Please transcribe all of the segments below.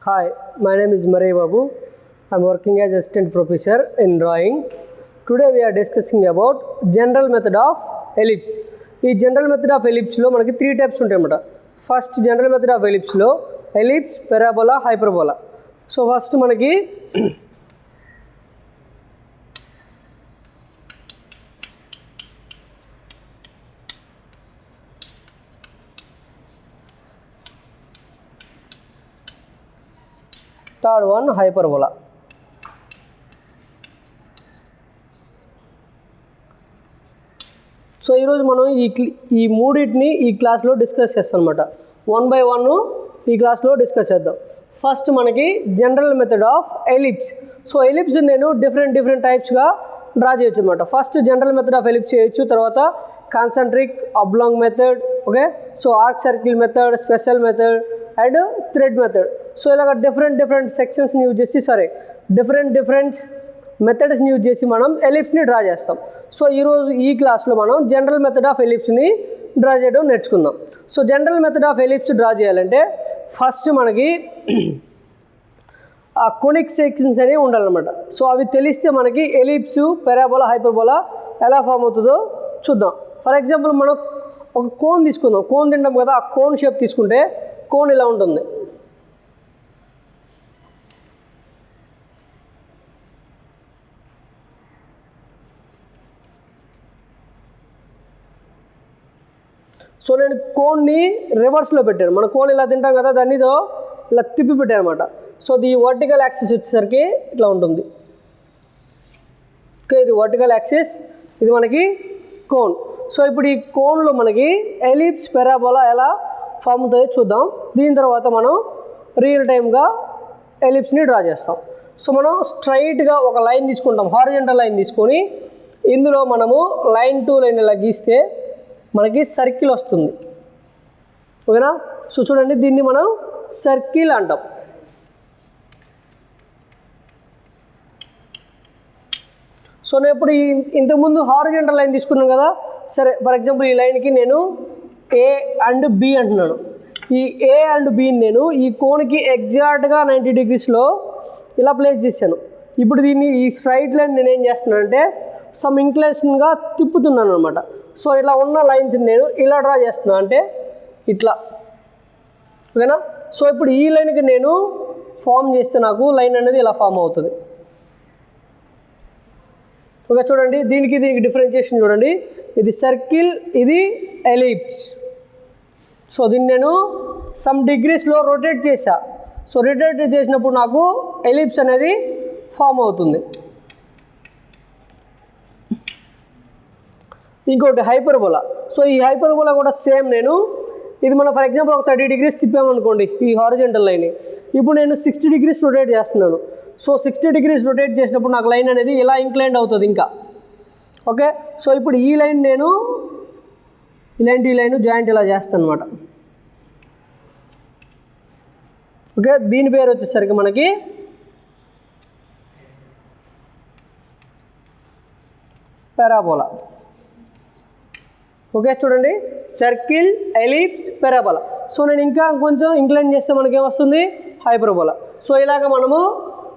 Hi, my name is Marai Babu. I am working as assistant professor in drawing. Today we are discussing about general method of ellipse. ఈ general method of ellipse లో మనకి 3 types ఉంటాయన్నమాట. First general method of ellipse లో ellipse, parabola, hyperbola. So first మనకి third one hyperbola. So ఈరోజు మనం ఈ మూడింటిని ఈ క్లాస్లో డిస్కస్ చేస్తాం అనమాట. 1 by 1 ఈ క్లాస్లో డిస్కస్ చేద్దాం. ఫస్ట్ మనకి general method of ellipse. So ellipse నేను డిఫరెంట్ టైప్స్గా డ్రా చేయొచ్చు అనమాట. First general method of ellipse చేయొచ్చు, తర్వాత concentric, oblong method, okay, so arc circle method, special method and thread method. So ఇలాగ డిఫరెంట్ సెక్షన్స్ని యూజ్ చేసి different మెథడ్స్ని use చేసి మనం ఎలిప్స్ని draw చేస్తాం. సో ఈరోజు ఈ క్లాస్లో మనం జనరల్ మెథడ్ ఆఫ్ ఎలిప్స్ని డ్రా చేయడం నేర్చుకుందాం. So general method of ellipse draw చేయాలంటే ఫస్ట్ మనకి ఆ కోనిక్ సెక్షన్స్ అనేవి ఉండాలన్నమాట. సో అవి తెలిస్తే మనకి ఎలిప్స్, పారాబోలా, హైపర్బోలా ఎలా ఫామ్ అవుతుందో చూద్దాం. ఫర్ ఎగ్జాంపుల్ మనం ఒక కోన్ తీసుకుందాం. కోన్ తింటాం కదా, ఆ కోన్ షేప్ తీసుకుంటే కోన్ ఇలా ఉంటుంది. సో నేను కోన్ని రివర్స్లో పెట్టాను. మన కోన్ ఇలా తింటాం కదా, దాన్ని ఇలా తిప్పి పెట్టాను అనమాట. సో ఇది వర్టికల్ యాక్సిస్ వచ్చేసరికి ఇట్లా ఉంటుంది. ఓకే, ఇది వర్టికల్ యాక్సిస్, ఇది మనకి కోన్. సో ఇప్పుడు ఈ కోన్లో మనకి ఎలిప్స్, పారాబోలా ఎలా ఫామ్ అవుతాయో చూద్దాం. దీని తర్వాత మనం రియల్ టైమ్గా ఎలిప్స్ని డ్రా చేస్తాం. సో మనం స్ట్రైట్గా ఒక లైన్ తీసుకుంటాం, హారిజంటల్ లైన్ తీసుకొని ఇందులో మనము లైన్ టు లైన్ ఇలా గీస్తే మనకి సర్కిల్ వస్తుంది. ఓకేనా? సో చూడండి, దీన్ని మనం సర్కిల్ అంటాం. సో నేను ఇప్పుడు ఇంతకుముందు హారిజంటల్ లైన్ తీసుకున్నాను కదా, సరే ఫర్ ఎగ్జాంపుల్ ఈ లైన్కి నేను ఏ అండ్ బి అంటున్నాను. ఈ ఏ అండ్ బిని నేను ఈ కోన్కి ఎగ్జాక్ట్గా 90 degreesలో ఇలా ప్లేస్ చేశాను. ఇప్పుడు దీన్ని ఈ స్ట్రైట్ లైన్ నేను ఏం చేస్తున్నానంటే సమ్ ఇంక్లైన్గా తిప్పుతున్నాను అనమాట. సో ఇలా ఉన్న లైన్స్ నేను ఇలా డ్రా చేస్తున్నాను, అంటే ఇట్లా. ఓకేనా? సో ఇప్పుడు ఈ లైన్కి నేను ఫామ్ చేస్తే నాకు లైన్ అనేది ఇలా ఫామ్ అవుతుంది. ఓకే, చూడండి, దీనికి డిఫరెన్షియేషన్ చూడండి. ఇది సర్కిల్, ఇది ఎలిప్స్. సో దీన్ని నేను సమ్ డిగ్రీస్లో రొటేట్ చేశా. సో రొటేట్ చేసినప్పుడు నాకు ఎలిప్స్ అనేది ఫామ్ అవుతుంది. ఇంకోటి హైపర్బోలా. సో ఈ హైపర్బోలా కూడా సేమ్. నేను ఇది మనం ఫర్ ఎగ్జాంపుల్ ఒక 30 degrees తిప్పామనుకోండి ఈ హారిజంటల్ లైన్. ఇప్పుడు నేను 60 degrees రొటేట్ చేస్తున్నాను. సో 60 degrees రొటేట్ చేసినప్పుడు నాకు లైన్ అనేది ఇలా ఇంక్లైండ్ అవుతుంది ఇంకా. ఓకే, సో ఇప్పుడు ఈ లైన్ నేను ఈ లైన్ జాయింట్ ఇలా చేస్తాను అనమాట. ఓకే, దీని పేరు వచ్చేసరికి మనకి పారాబోలా. ఓకే, చూడండి, సర్కిల్, ఎలిప్స్, పారాబోలా. సో నేను ఇంకా కొంచెం ఇంక్లైన్ చేస్తే మనకి ఏమొస్తుంది? హైపర్బోలా. సో ఇలాగ మనము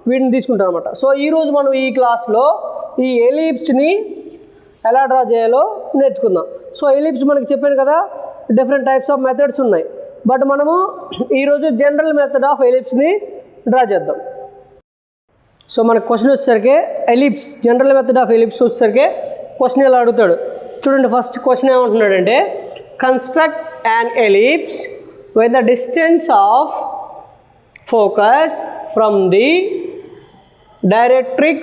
వీటిని తీసుకుంటాం అనమాట. సో ఈరోజు మనం ఈ క్లాస్లో ఈ ఎలిప్స్ని ఎలా డ్రా చేయాలో నేర్చుకుందాం. సో ఎలిప్స్ మనకి చెప్పాను కదా, డిఫరెంట్ టైప్స్ ఆఫ్ మెథడ్స్ ఉన్నాయి. బట్ మనము ఈరోజు జనరల్ మెథడ్ ఆఫ్ ఎలిప్స్ని డ్రా చేద్దాం. సో మనకు క్వశ్చన్ వచ్చేసరికి ellipse, general method of ellipse వచ్చేసరికి క్వశ్చన్ ఎలా అడుగుతాడు చూడండి. ఫస్ట్ క్వశ్చన్ ఏమంటున్నాడంటే, construct an ellipse when the distance of focus from the directrix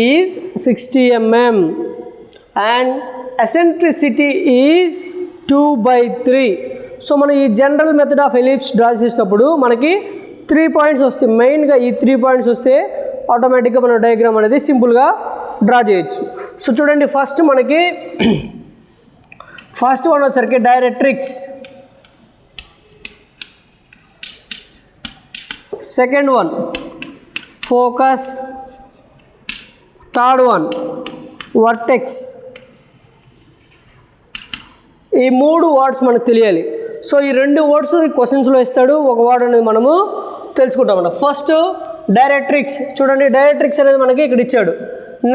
is 60 mm and eccentricity is 2/3. So మనం ఈ general method of ellipse draw చేసేటప్పుడు మనకి 3 points వస్తాయి. మెయిన్గా ఈ 3 points వస్తే ఆటోమేటిక్గా మన డయాగ్రామ్ అనేది సింపుల్గా డ్రా చేయొచ్చు. సో చూడండి, ఫస్ట్ మనకి ఫస్ట్ వన్ వచ్చేసరికి directrix, second one focus, third one vertex. ఈ 3 వర్డ్స్ మనకు తెలియాలి. సో ఈ 2 వర్డ్స్ క్వశ్చన్స్లో ఇస్తాడు. ఒక వర్డ్ అనేది మనము తెలుసుకుంటామన్నమాట. ఫస్ట్ డైరెక్ట్రిక్స్ చూడండి, డైరెక్ట్రిక్స్ అనేది మనకి ఇక్కడ ఇచ్చాడు.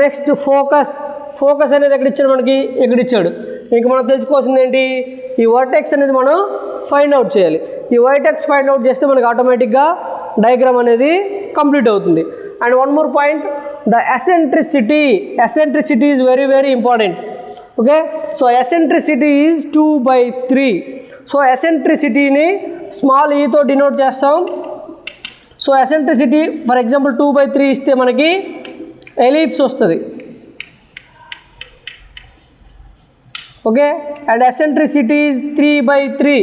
నెక్స్ట్ ఫోకస్ అనేది ఎక్కడ ఇచ్చాడు మనకి, ఇక్కడ ఇచ్చాడు. ఇంక మనం తెలుసుకోవాల్సింది ఏంటి, ఈ వర్టెక్స్ అనేది మనం ఫైండ్ అవుట్ చేయాలి. ఈ వర్టెక్స్ ఫైండ్ అవుట్ చేస్తే మనకి ఆటోమేటిక్గా డయాగ్రామ్ అనేది కంప్లీట్ అవుతుంది. And one more point, the eccentricity is very very important. Okay, so eccentricity is 2/3. So ఎసెంట్రిసిటీని స్మాల్ ఈతో డినోట్ చేస్తాం. సో ఎసెంట్రిసిటీ ఫర్ ఎగ్జాంపుల్ 2/3 ఇస్తే మనకి ఎలిప్స్ వస్తుంది. ఓకే, అండ్ ఎసెంట్రిసిటీ ఈజ్ 3/3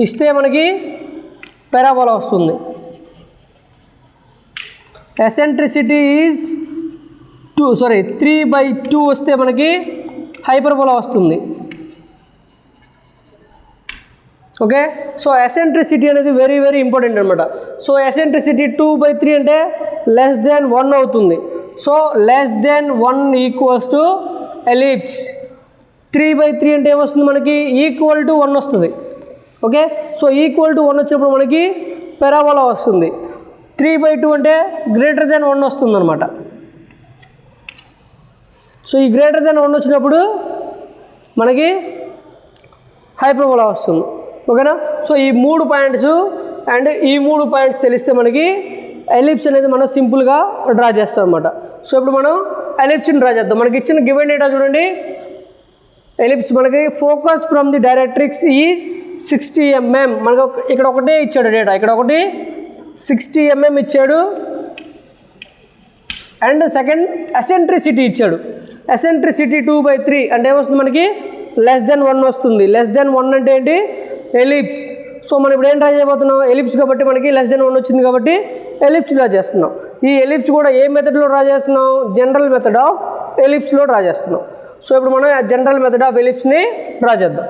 ఇస్తే మనకి పారాబోలా వస్తుంది. ఎసెంట్రిసిటీ ఈజ్ 3/2 వస్తే మనకి హైపర్బోలా వస్తుంది. ఓకే, సో ఎసెంట్రిసిటీ అనేది వెరీ వెరీ ఇంపార్టెంట్ అనమాట. సో ఎసెంట్రిసిటీ 2/3 అంటే లెస్ దెన్ 1 అవుతుంది. So less than 1 equals to ellipse. 3/3 అంటే ఏమొస్తుంది మనకి, ఈక్వల్ టు 1 వస్తుంది. ఓకే, సో ఈక్వల్ టు 1 వచ్చినప్పుడు మనకి పారాబోలా వస్తుంది. 3/2 అంటే గ్రేటర్ దెన్ 1 వస్తుంది అనమాట. సో ఈ గ్రేటర్ దెన్ 1 వచ్చినప్పుడు మనకి హైపర్బోలా వస్తుంది. ఓకేనా, సో ఈ 3 పాయింట్స్ అండ్ ఈ 3 పాయింట్స్ తెలిస్తే మనకి ఎలిప్స్ అనేది మనం సింపుల్గా డ్రా చేస్తాం అనమాట. సో ఇప్పుడు మనం ఎలిప్స్ని డ్రా చేద్దాం. మనకి ఇచ్చిన గివెన్ డేటా చూడండి, ఎలిప్స్ మనకి focus from the directrix is 60 mm. మనకు ఇక్కడ ఒకటే ఇచ్చాడు డేటా, ఇక్కడ ఒకటి 60 mm ఇచ్చాడు. అండ్ సెకండ్ ఎసెంట్రిసిటీ ఇచ్చాడు. ఎసెంట్రిసిటీ 2/3 అంటే ఏమొస్తుంది మనకి, లెస్ దెన్ 1 వస్తుంది. లెస్ దెన్ 1 అంటే ఏంటి, ఎలిప్స్. సో మనం ఇప్పుడు ఏం డ్రా చేయబోతున్నాం, ఎలిప్స్ కాబట్టి మనకి లెస్ దెన్ 1 వచ్చింది కాబట్టి ఎలిప్స్ డ్రా చేస్తున్నాం. ఈ ఎలిప్స్ కూడా ఏ మెథడ్లో డ్రా చేస్తున్నాం, జనరల్ మెథడ్ ఆఫ్ ఎలిప్స్లో డ్రా చేస్తున్నాం. సో ఇప్పుడు మనం జనరల్ మెథడ్ ఆఫ్ ఎలిప్స్ని డ్రా చేద్దాం.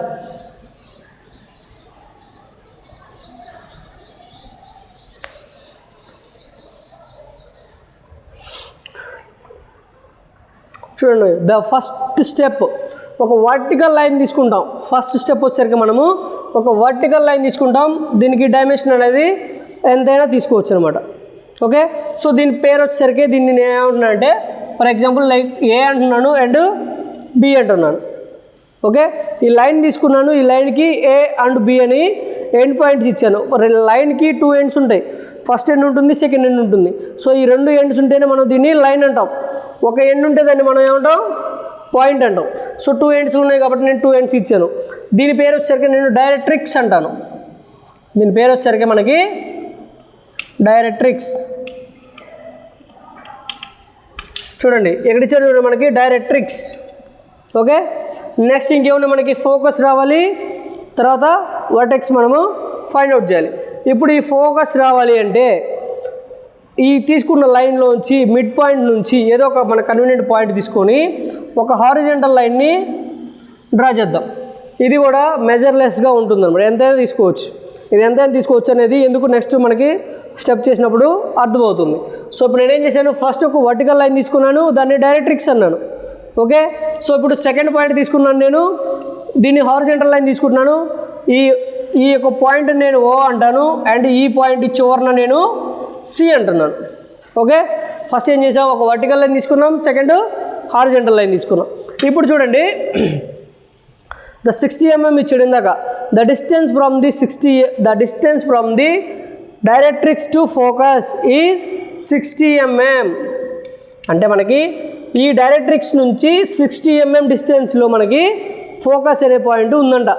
చూడండి, ద ఫస్ట్ స్టెప్ ఒక వర్టికల్ లైన్ తీసుకుంటాం. ఫస్ట్ స్టెప్ వచ్చేసరికి మనము ఒక వర్టికల్ లైన్ తీసుకుంటాం. దీనికి డైమెన్షన్ అనేది ఎంతైనా తీసుకోవచ్చు అనమాట. ఓకే, సో దీని పేరు వచ్చేసరికి దీన్ని నేను ఏమంటున్నా అంటే, ఫర్ ఎగ్జాంపుల్ లైక్ ఏ అంటున్నాను అండ్ బి అంటున్నాను. ఓకే, ఈ లైన్ తీసుకున్నాను. ఈ లైన్కి ఏ అండ్ బి అని ఎండ్ పాయింట్స్ ఇచ్చాను. లైన్కి 2 ఎండ్స్ ఉంటాయి. ఫస్ట్ ఎండ్ ఉంటుంది, సెకండ్ ఎండ్ ఉంటుంది. సో ఈ 2 ఎండ్స్ ఉంటేనే మనం దీన్ని లైన్ అంటాం. ఒక ఎండ్ ఉంటే దాన్ని మనం ఏమంటాం, పాయింట్ అంటాం. సో 2 ఎండ్స్ ఉన్నాయి కాబట్టి నేను 2 ఎండ్స్ ఇచ్చాను. దీని పేరు వచ్చేసరికి నేను డైరెక్ట్రిక్స్ అంటాను. దీని పేరు వచ్చేసరికి మనకి డైరెక్ట్రిక్స్. చూడండి ఎక్కడ ఇచ్చారు, చూడండి మనకి డైరెక్ట్రిక్స్. ఓకే, నెక్స్ట్ ఇంకేమన్నా మనకి ఫోకస్ రావాలి, తర్వాత వర్టెక్స్ మనము ఫైండ్ అవుట్ చేయాలి. ఇప్పుడు ఈ ఫోకస్ రావాలి అంటే ఈ తీసుకున్న లైన్లోంచి మిడ్ పాయింట్ నుంచి ఏదో ఒక మన కన్వీనియంట్ పాయింట్ తీసుకొని ఒక హారిజంటల్ లైన్ని డ్రా చేద్దాం. ఇది కూడా మెజర్లెస్గా ఉంటుంది అనమాట, ఎంతైనా తీసుకోవచ్చు. ఇది ఎంతైనా తీసుకోవచ్చు అనేది ఎందుకు నెక్స్ట్ మనకి స్టెప్ చేసినప్పుడు అర్థమవుతుంది. సో ఇప్పుడు నేనేం చేశాను, ఫస్ట్ ఒక వర్టికల్ లైన్ తీసుకున్నాను, దాన్ని డైరెక్ట్రిక్స్ అన్నాను. ఓకే, సో ఇప్పుడు సెకండ్ పాయింట్ తీసుకున్నాను, నేను దీన్ని హారిజంటల్ లైన్ తీసుకుంటున్నాను. ఈ యొక్క పాయింట్ నేను ఓ అంటాను అండ్ ఈ పాయింట్ చివరన నేను సి అంటున్నాను. ఓకే, ఫస్ట్ ఏం చేసాం, ఒక వర్టికల్ లైన్ తీసుకున్నాం, సెకండ్ హారిజంటల్ లైన్ తీసుకున్నాం. ఇప్పుడు చూడండి, ద 60 mm ఇచ్చాడు ఇందాక. The distance from the directrix to focus is 60 mm. అంటే మనకి ఈ డైరెక్ట్రిక్స్ నుంచి 60 mm డిస్టెన్స్లో మనకి ఫోకస్ అనే పాయింట్ ఉందంట.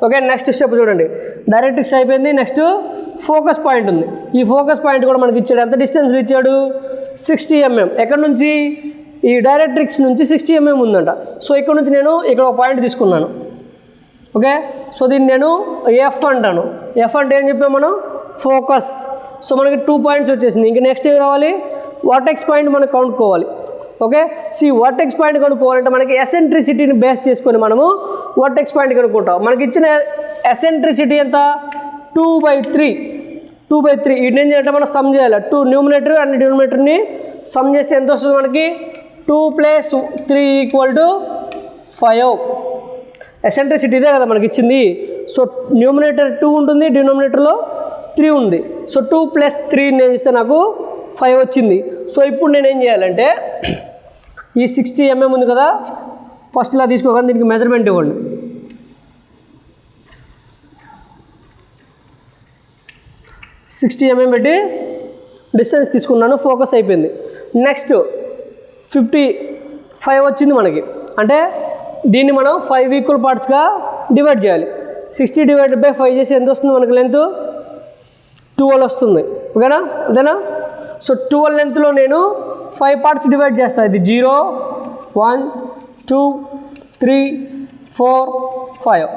ఓకే, నెక్స్ట్ స్టెప్ చూడండి, డైరెక్ట్రిక్స్ అయిపోయింది, నెక్స్ట్ ఫోకస్ పాయింట్ ఉంది. ఈ ఫోకస్ పాయింట్ కూడా మనకి ఇచ్చాడు. ఎంత డిస్టెన్స్లో ఇచ్చాడు, 60 mm. ఎక్కడి నుంచి, ఈ డైరెక్ట్రిక్స్ నుంచి 60 mm ఉందంట. సో ఇక్కడ నుంచి నేను ఇక్కడ ఒక పాయింట్ తీసుకున్నాను. ఓకే, సో దీన్ని నేను ఎఫ్ అంటాను. ఎఫ్ అంటే ఏం చెప్పాము మనం, ఫోకస్. సో మనకి 2 పాయింట్స్ వచ్చేసింది. ఇంక నెక్స్ట్ ఏం రావాలి, వర్టెక్స్ పాయింట్ మనం కనుక్కోవాలి. ఓకే, సో వర్టెక్స్ పాయింట్ కనుక్కోవాలంటే మనకి ఎసెంట్రిసిటీని బేస్ చేసుకొని మనము వర్టెక్స్ పాయింట్ కనుక్కుంటాం. మనకి ఇచ్చిన ఎసెంట్రిసిటీ ఎంత, 2/3. వీటిని ఏం చేయాలంటే మనం సమ్ చేయాలి. 2 న్యూమినేటర్ అండ్ డినామినేటర్ని సమ్ చేస్తే ఎంత వస్తుంది మనకి, 2 + 3 = 5. ఎసెంట్రిసిటీ ఇదే కదా మనకి ఇచ్చింది. సో న్యూమినేటర్ 2 ఉంటుంది, డినామినేటర్లో 3 ఉంది. సో 2 + 3 నేను ఇస్తే నాకు 5 వచ్చింది. సో ఇప్పుడు నేను ఏం చేయాలంటే ఈ 60 mm ఉంది కదా, ఫస్ట్ ఇలా తీసుకోగానే దీనికి మెజర్మెంట్ ఇవ్వండి. సిక్స్టీ mm పెట్టి డిస్టెన్స్ తీసుకున్నాను, ఫోకస్ అయిపోయింది. నెక్స్ట్ 55 వచ్చింది మనకి. అంటే దీన్ని మనం 5 ఈక్వల్ పార్ట్స్గా డివైడ్ చేయాలి. 60 / 5 చేసి ఎంత వస్తుంది మనకి లెంత్? 12 వస్తుంది. ఓకేనా? అదేనా? సో 12 లెంత్లో నేను 5 పార్ట్స్ డివైడ్ చేస్తాను. ఇది 0 1 2 3 4 5.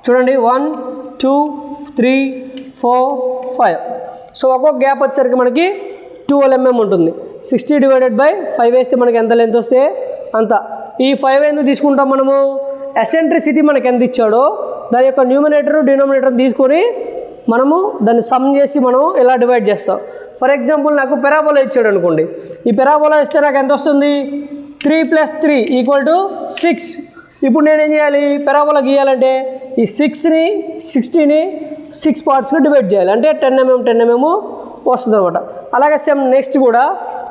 చూడండి 1 2 3 4 5. సో ఒక్కొక్క గ్యాప్ వచ్చేసరికి మనకి 12 mm ఉంటుంది. 60 / 5 వేస్తే మనకి ఎంత లెంత్ వస్తే అంత. ఈ 5 ఎందుకు తీసుకుంటాం మనము? ఎసెంట్రిసిటీ మనకి ఎంత ఇచ్చాడో దాని యొక్క న్యూమినేటర్ డినామినేటర్ తీసుకొని మనము దాన్ని సమ్ చేసి మనం ఇలా డివైడ్ చేస్తాం. ఫర్ ఎగ్జాంపుల్ నాకు పెరాబోలా ఇచ్చాడు అనుకోండి. ఈ పెరాబోలా ఇస్తే నాకు ఎంత వస్తుంది? 3 + 3 = 6. ఇప్పుడు నేనేం చేయాలి? పెరాబోలా గీయాలంటే ఈ 6ని 60ని 6 పార్ట్స్గా డివైడ్ చేయాలి. అంటే 10 mm 10 mm వస్తుంది అనమాట. అలాగే సేమ్ నెక్స్ట్ కూడా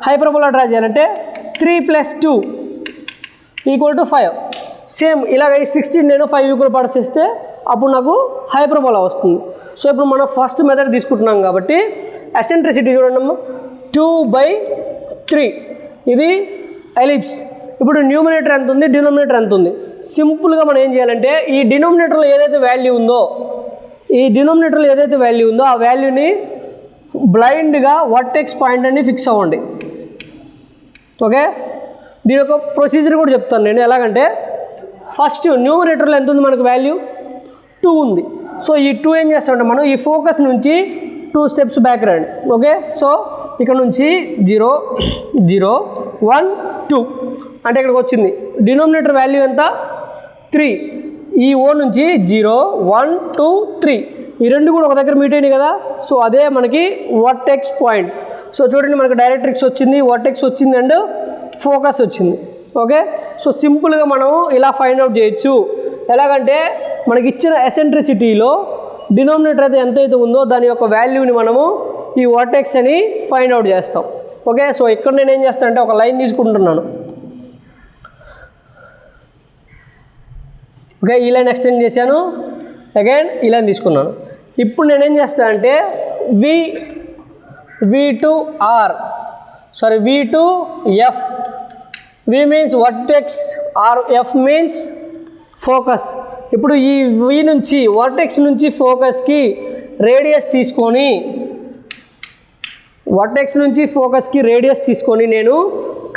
హైపర్బోలా డ్రా చేయాలంటే 3 + 2 = 5. సేమ్ ఇలాగ ఈ 16 నేను 5 ఈక్వల్ పార్ట్స్ చేస్తే అప్పుడు నాకు హైపర్బోలా వస్తుంది. సో ఇప్పుడు మనం ఫస్ట్ మెథడ్ తీసుకుంటున్నాం కాబట్టి ఎసెంట్రిసిటీ చూడండి 2/3 ఇది ఎలిప్స్. ఇప్పుడు న్యూమినేటర్ ఎంత ఉంది, డినామినేటర్ ఎంత ఉంది? సింపుల్గా మనం ఏం చేయాలంటే ఈ డినామినేటర్లో ఏదైతే వాల్యూ ఉందో ఆ వాల్యూని బ్లైండ్గా వర్టెక్స్ పాయింట్ అని ఫిక్స్ అవ్వండి. ఓకే, దీని యొక్క ప్రొసీజర్ కూడా చెప్తాను నేను. ఎలాగంటే ఫస్ట్ న్యూమినేటర్లో ఎంత ఉంది మనకు వాల్యూ? 2 ఉంది. సో ఈ 2 ఏం చేస్తామంటే మనం ఈ ఫోకస్ నుంచి 2 స్టెప్స్ బ్యాక్ రండి. ఓకే, సో ఇక్కడ నుంచి 0 0 1 2 అంటే ఇక్కడికి వచ్చింది. డినామినేటర్ వాల్యూ ఎంత? 3. ఈ ఓ నుంచి 0 1 2 3 ఈ రెండు కూడా ఒక దగ్గర మీట్ అయినాయి కదా. సో అదే మనకి వర్టెక్స్ పాయింట్. సో చూడండి మనకి డైరెక్ట్రిక్స్ వచ్చింది, వర్టెక్స్ వచ్చింది అండ్ ఫోకస్ వచ్చింది. ఓకే, సో సింపుల్గా మనం ఇలా ఫైండ్ అవుట్ చేయొచ్చు. ఎలాగంటే మనకి ఇచ్చిన ఎసెంట్రిసిటీలో డినామినేటర్ అయితే ఎంతైతే ఉందో దాని యొక్క వాల్యూని మనము ఈ వర్టెక్స్ అని ఫైండ్ అవుట్ చేస్తాం. ఓకే, సో ఇక్కడ నేను ఏం చేస్తాను అంటే ఒక లైన్ తీసుకుంటున్నాను. ఓకే, ఈ లైన్ ఎక్స్టెండ్ చేశాను, అగైన్ ఈ లైన్ తీసుకున్నాను. ఇప్పుడు నేనేం చేస్తాను అంటే V2F. V means vertex, or F means focus. ఇప్పుడు ఈ V నుంచి వర్టెక్స్ నుంచి ఫోకస్కి రేడియస్ తీసుకొని నేను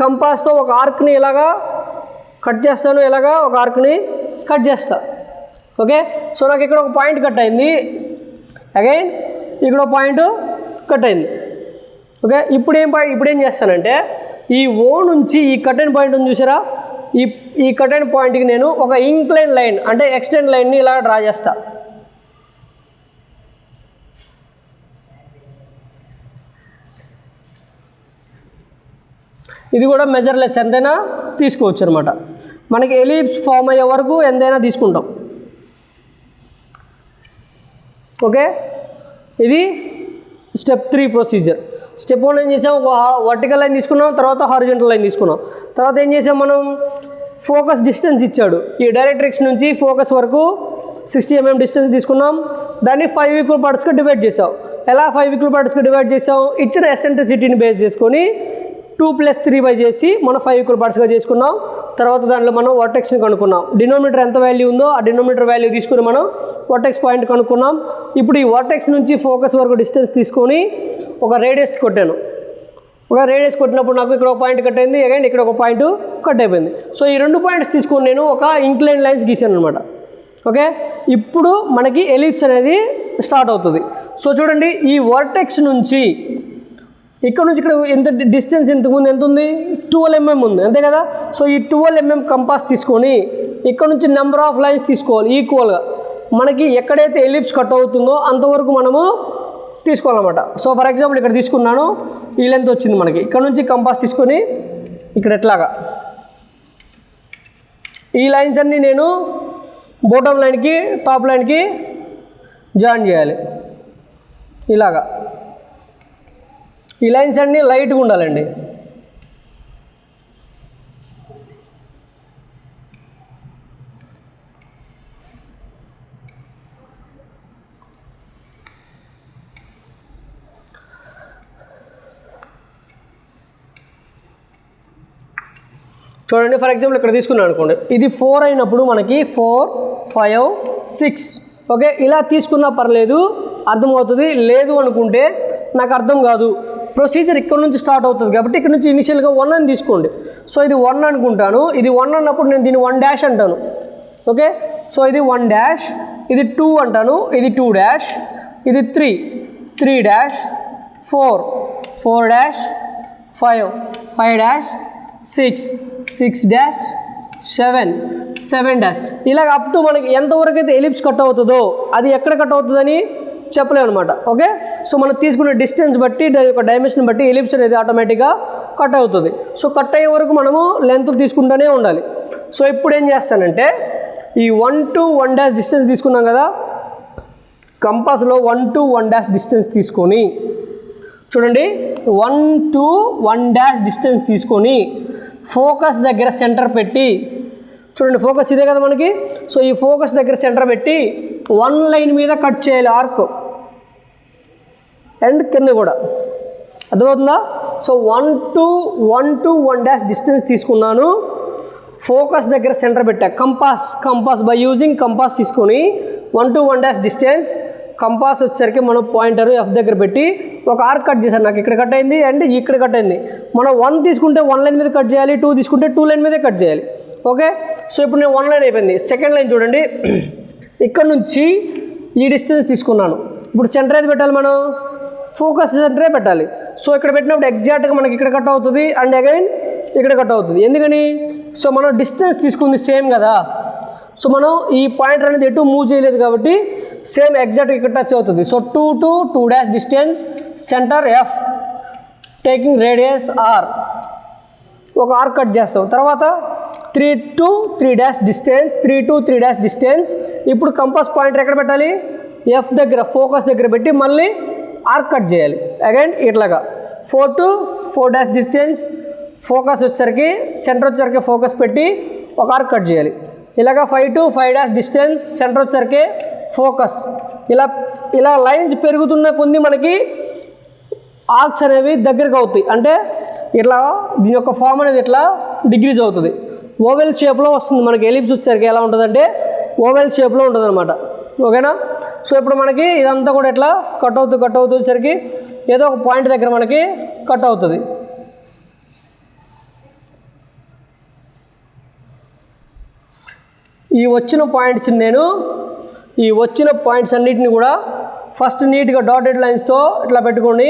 కంపాస్తో ఒక ఆర్క్ని ఇలాగా కట్ చేస్తాను. ఒక ఆర్క్ని కట్ చేస్తా. ఓకే, సో నాకు ఇక్కడ ఒక పాయింట్ కట్ అయింది, అగైన్ ఇక్కడ ఒక పాయింట్ కట్ అయింది. ఓకే, ఇప్పుడు ఏం చేస్తానంటే ఈ ఓ నుంచి ఈ కట్ అయిన పాయింట్ ఉంది చూసారా, ఈ కట్ అయిన పాయింట్కి నేను ఒక ఇంక్లైన్ లైన్ అంటే ఎక్స్టెండ్ లైన్ని ఇలా డ్రా చేస్తా. ఇది కూడా మెజర్లెస్ ఎంతైనా తీసుకోవచ్చు అనమాట. మనకి ఎలిప్స్ ఫామ్ అయ్యే వరకు ఎంతైనా తీసుకుంటాం. ఓకే, ఇది స్టెప్ 3 ప్రొసీజర్. స్టెప్ 1 ఏం చేసాం? ఒక వర్టికల్ లైన్ తీసుకున్నాం, తర్వాత హారిజంటల్ లైన్ తీసుకున్నాం. తర్వాత ఏం చేసాం మనం? ఫోకస్ డిస్టెన్స్ ఇచ్చాడు. ఈ డైరెక్ట్రిక్స్ నుంచి ఫోకస్ వరకు 60 mm డిస్టెన్స్ తీసుకున్నాం. దాన్ని 5 ఈక్వల్ పార్ట్స్గా డివైడ్ చేసాం. ఎలా 5 ఈక్వల్ పార్ట్స్గా డివైడ్ చేసాం? ఇచ్చిన ఎసెంట్రిసిటీని బేస్ చేసుకొని 2 + 3 చేసి మనం 5 ఈక్వల్ పార్ట్స్గా చేసుకున్నాం. తర్వాత దాంట్లో మనం వర్టెక్స్ని కనుక్కున్నాం. డినామినేటర్ ఎంత వాల్యూ ఉందో ఆ డినామినేటర్ వాల్యూ తీసుకుని మనం వర్టెక్స్ పాయింట్ కనుక్కున్నాం. ఇప్పుడు ఈ వర్టెక్స్ నుంచి ఫోకస్ వరకు డిస్టెన్స్ తీసుకొని ఒక రేడియస్ కొట్టాను. కొట్టినప్పుడు నాకు ఇక్కడ ఒక పాయింట్ కట్ అయింది, అగైన్ ఇక్కడ ఒక పాయింట్ కట్ అయిపోయింది. సో ఈ 2 పాయింట్స్ తీసుకొని నేను ఒక ఇంక్లైన్ లైన్స్ గీసాను అనమాట. ఓకే, ఇప్పుడు మనకి ఎలిప్స్ అనేది స్టార్ట్ అవుతుంది. సో చూడండి, ఈ వర్టెక్స్ నుంచి ఇక్కడ నుంచి ఇక్కడ ఎంత డిస్టెన్స్ ఇంతకుముందు ఎంత ఉంది? 12 mm ఉంది, అంతే కదా. సో ఈ 12 mm కంపాస్ తీసుకొని ఇక్కడ నుంచి నెంబర్ ఆఫ్ లైన్స్ తీసుకోవాలి ఈక్వల్గా. మనకి ఎక్కడైతే ఎలిప్స్ కట్ అవుతుందో అంతవరకు మనము తీసుకోవాలన్నమాట. సో ఫర్ ఎగ్జాంపుల్ ఇక్కడ తీసుకున్నాను, ఈ లెంత్ వచ్చింది మనకి. ఇక్కడ నుంచి కంపాస్ తీసుకొని ఇక్కడ ఎట్లాగా ఈ లైన్స్ అన్నీ నేను బాటమ్ లైన్కి టాప్ లైన్కి జాయిన్ చేయాలి. ఇలాగా ఈ లైన్స్ అన్నీ లైట్గా ఉండాలండి. చూడండి, ఫర్ ఎగ్జాంపుల్ ఇక్కడ తీసుకున్నాను అనుకోండి, ఇది 4 అయినప్పుడు మనకి 4, 5, 6 ఓకే, ఇలా తీసుకున్నా పర్లేదు, అర్థమవుతుంది. లేదు అనుకుంటే నాకు అర్థం కాదు, ప్రొసీజర్ ఇక్కడ నుంచి స్టార్ట్ అవుతుంది కాబట్టి ఇక్కడ నుంచి ఇనిషియల్గా 1 అని తీసుకోండి. సో ఇది 1 అనుకుంటాను, ఇది 1 అన్నప్పుడు నేను దీన్ని 1 డాష్ అంటాను. ఓకే, సో ఇది 1 డాష్, ఇది 2 అంటాను, ఇది 2 డాష్, ఇది 3, 3 dash, 4, 4 dash, 5, 5 dash, 6, 6 dash, 7, 7 dash. ఇలాగ అప్ టు మనకి ఎంతవరకు అయితే ఎలిప్స్ కట్ అవుతుందో అది ఎక్కడ కట్ అవుతుందని చెప్పలేము అనమాట. ఓకే, సో మనం తీసుకునే డిస్టెన్స్ బట్టి దాని యొక్క డైమెన్షన్ బట్టి ఎలిప్స్ అనేది ఆటోమేటిక్గా కట్ అవుతుంది. సో కట్ అయ్యే వరకు మనము లెంత్ తీసుకుంటూనే ఉండాలి. సో ఇప్పుడు ఏం చేస్తానంటే ఈ 1 to 1 డాష్ డిస్టెన్స్ తీసుకున్నాం కదా, కంపాస్లో 1 to 1 డాష్ డిస్టెన్స్ తీసుకొని చూడండి, 1 to 1 డాష్ డిస్టెన్స్ తీసుకొని ఫోకస్ దగ్గర సెంటర్ పెట్టి చూడండి, ఫోకస్ ఇదే కదా మనకి. సో ఈ ఫోకస్ దగ్గర సెంటర్ పెట్టి 1 లైన్ మీద కట్ చేయాలి ఆర్క్ అండ్ కింద కూడా, అర్థమవుతుందా? సో 1 to 1 డాష్ డిస్టెన్స్ తీసుకున్నాను, ఫోకస్ దగ్గర సెంటర్ పెట్టా, కంపాస్ బై యూజింగ్ కంపాస్ తీసుకొని 1 to 1 డాష్ డిస్టెన్స్, కంపాస్ వచ్చేసరికి మనం పాయింటర్ F దగ్గర పెట్టి ఒక ఆర్క్ కట్ చేశాను. నాకు ఇక్కడ కట్ అయింది అండ్ ఇక్కడ కట్ అయింది. మనం 1 తీసుకుంటే 1 లైన్ మీద కట్ చేయాలి, 2 తీసుకుంటే 2 లైన్ మీదే కట్ చేయాలి. ఓకే, సో ఇప్పుడు నేను 1 లైన్ అయిపోయింది. సెకండ్ లైన్ చూడండి, ఇక్కడ నుంచి ఈ డిస్టెన్స్ తీసుకున్నాను. ఇప్పుడు సెంటర్ ఏది పెట్టాలి, మనం ఫోకస్ సెంటరే పెట్టాలి. సో ఇక్కడ పెట్టినప్పుడు ఎగ్జాక్ట్గా మనకి ఇక్కడ కట్ అవుతుంది అండ్ అగైన్ ఇక్కడ కట్ అవుతుంది. ఎందుకని? సో మనం డిస్టెన్స్ తీసుకుంది సేమ్ కదా. సో మనం ఈ పాయింట్ అనేది ఎటు మూవ్ చేయలేదు కాబట్టి సేమ్ ఎగ్జాక్ట్ ఇక్కడ టచ్ అవుతుంది. So 2 to 2 dash distance, centre F, taking radius R, ఒక ఆర్క్ కట్ చేస్తాం. తర్వాత 3 to 3 dash distance, 3 to 3 dash distance. ఇప్పుడు కంపాస్ పాయింటర్ ఎక్కడ పెట్టాలి, F దగ్గర ఫోకస్ దగ్గర పెట్టి మళ్ళీ ఆర్క్ కట్ చేయాలి. అగైన్ ఇట్లాగా 4 to 4 డాష్ డిస్టెన్స్, ఫోకస్ వచ్చేసరికి సెంటర్ వచ్చేసరికి ఫోకస్ పెట్టి ఒక ఆర్క్ కట్ చేయాలి. ఇలాగా 5 to 5 డాష్ డిస్టెన్స్, సెంటర్ వచ్చేసరికి ఫోకస్. ఇలా లైన్స్ పెరుగుతున్న కొన్ని మనకి ఆర్క్స్ అనేవి దగ్గరకు అవుతాయి. అంటే ఇట్లా దీని యొక్క ఫామ్ అనేది ఇట్లా డిగ్రీస్ అవుతుంది. ఓవెల్ షేప్లో వస్తుంది మనకి. ఎలిప్స్ వచ్చేసరికి ఎలా ఉంటుందంటే ఓవెల్ షేప్లో ఉంటుంది అనమాట. ఓకేనా? సో ఇప్పుడు మనకి ఇదంతా కూడా ఇట్లా కట్ అవుతూ వచ్చేసరికి ఏదో ఒక పాయింట్ దగ్గర మనకి కట్ అవుతుంది. ఈ వచ్చిన పాయింట్స్ అన్నిటిని కూడా ఫస్ట్ నీట్గా డాటెడ్ లైన్స్తో ఇట్లా పెట్టుకొని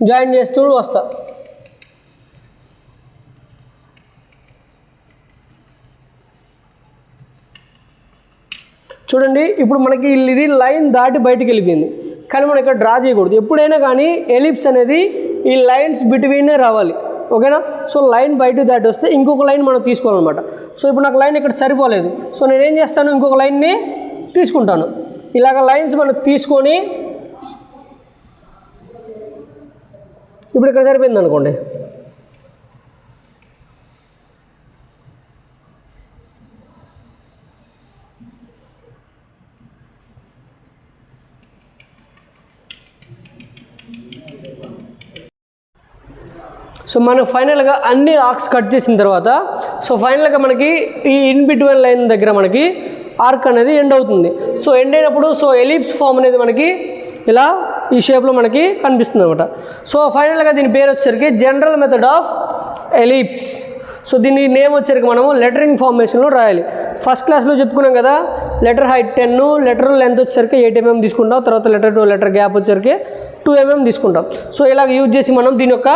జాయిన్ చేస్తూ వస్తా. చూడండి, ఇప్పుడు మనకి ఇది లైన్ దాటి బయటికి వెళ్ళిపోయింది, కానీ మనం ఇక్కడ డ్రా చేయకూడదు. ఎప్పుడైనా కానీ ఎలిప్స్ అనేది ఈ లైన్స్ బిట్వీనే రావాలి. ఓకేనా? సో లైన్ బయట దాటి వస్తే ఇంకొక లైన్ మనం తీసుకోవాలన్నమాట. సో ఇప్పుడు నాకు లైన్ ఇక్కడ సరిపోలేదు. సో నేనేం చేస్తాను, ఇంకొక లైన్ని తీసుకుంటాను. ఇలాగ లైన్స్ మనం తీసుకొని ఇప్పుడు ఇక్కడ సరిపోయింది అనుకోండి. సో మనం ఫైనల్గా అన్ని ఆర్క్స్ కట్ చేసిన తర్వాత సో ఫైనల్గా మనకి ఈ ఇన్ బిట్వీన్ లైన్ దగ్గర మనకి ఆర్క్ అనేది ఎండ్ అవుతుంది. సో ఎండ్ అయినప్పుడు సో ఎలిప్స్ ఫామ్ అనేది మనకి ఇలా ఈ షేప్లో మనకి కనిపిస్తుంది అనమాట. సో ఫైనల్గా దీని పేరు వచ్చేసరికి general method of ellipse. So దీని నేమ్ వచ్చేసరికి మనము లెటరింగ్ ఫార్మేషన్లో రాయాలి. ఫస్ట్ క్లాస్లో చెప్పుకున్నాం కదా, లెటర్ హైట్ 10, లెటర్ లెంత్ వచ్చేసరికి 8 mm తీసుకుంటాం. తర్వాత లెటర్ టు లెటర్ గ్యాప్ వచ్చేసరికి 2 mm తీసుకుంటాం. సో ఇలాగ యూజ్ చేసి మనం దీని యొక్క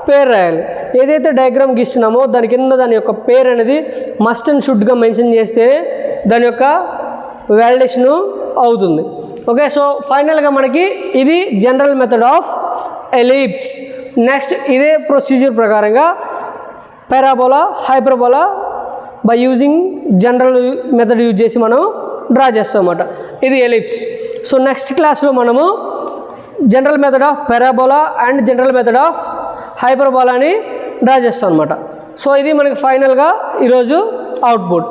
పేరు రాయాలి. ఏదైతే డయాగ్రామ్ గీస్తున్నామో దాని కింద దాని యొక్క పేరు అనేది మస్ట్ అండ్ షుడ్గా మెన్షన్ చేస్తే దాని యొక్క వ్యాలిడేషను అవుతుంది. ఓకే, సో ఫైనల్గా మనకి ఇది general method of ellipse. Next ఇదే ప్రొసీజర్ ప్రకారంగా parabola, hyperbola by using general method use చేసి మనం డ్రా చేస్తాం అన్నమాట. ఇది ఎలిప్స్. సో నెక్స్ట్ క్లాస్లో మనము general method of parabola and general method of హైపర్బోలాని డ్రా చేస్తాం అనమాట. సో ఇది మనకి ఫైనల్గా ఈరోజు అవుట్పుట్.